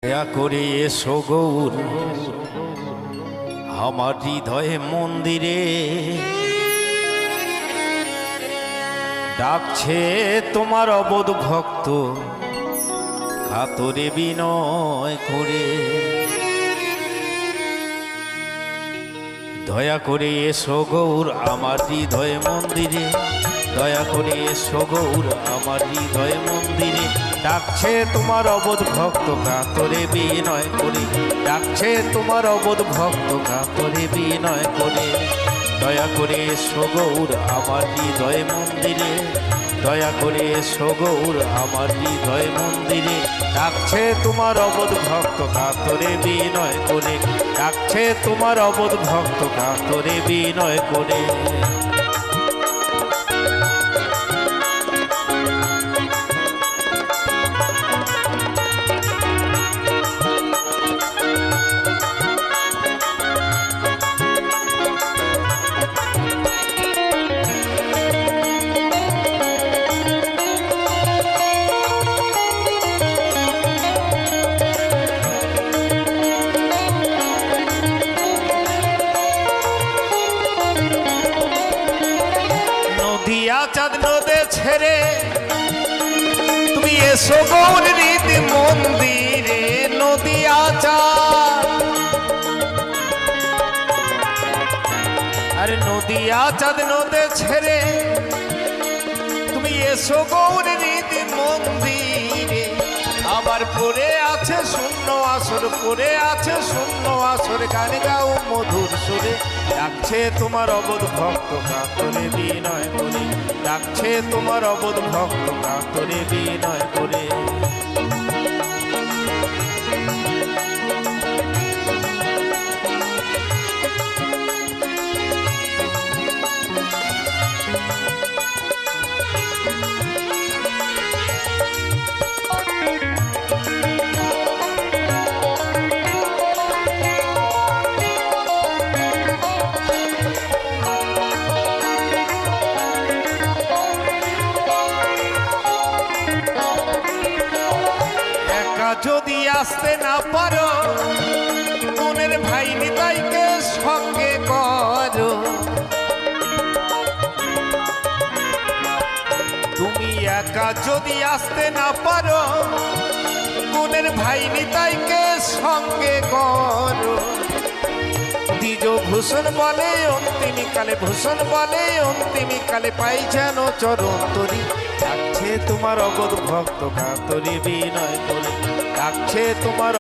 দয়া করে এসো গৌর আমার হৃদয়ে মন্দিরে, ডাকছে তোমার অবোধ ভক্ত কাতরে বিনয় করে। দয়া করে এসো গৌর আমার হৃদয়ে মন্দিরে, দয়া করে এসো গৌর আমার হৃদয়ে মন্দিরে, ডাকছে তোমার অবোধ ভক্ত কাতরে বিনয় করে, ডাকছে তোমার অবোধ ভক্ত কাতরে বিনয় করে। দয়া করে এসো গৌর আমার হৃদয়ে মন্দিরে, দয়া করে এসো গৌর আমার হৃদয়ে মন্দিরে, ডাকছে তোমার অবোধ ভক্ত কাতরে বিনয় করে, ডাকছে তোমার অবোধ ভক্ত কাতরে বিনয় করে। নদিয়া চাঁদ নদে ছেড়ে তুমি এসো গৌর রীতি মন্দিরে, নদিয়া চাঁদ আরে নদিয়া চাঁদ নদে ছেড়ে তুমি এসো গৌর রীতি মন্দিরে। আবার পড়ে আছে শূন্য আসর, পড়ে আছে শূন্য আসর, গান গাও মধুর সুরে, ডাকছে তোমার অবোধ ভক্ত কাতরে বিনয় করে, ডাকছে তোমার অবোধ ভক্ত কাতরে বিনয় করে। যদি আসতে না পারো মনের ভাই নিতাইকে সঙ্গে করো, তুমি একা যদি আসতে না পারো মনের ভাই নিতাইকে সঙ্গে করো। দ্বিজ ভূষণ বলে অন্তিমকালে, ভূষণ বলে অন্তিমকালে পাই যেন চরণ তরি, ডাকছে তোমার অবোধ ভক্ত কাতরে বিনয় করে, ডাকছে তোমার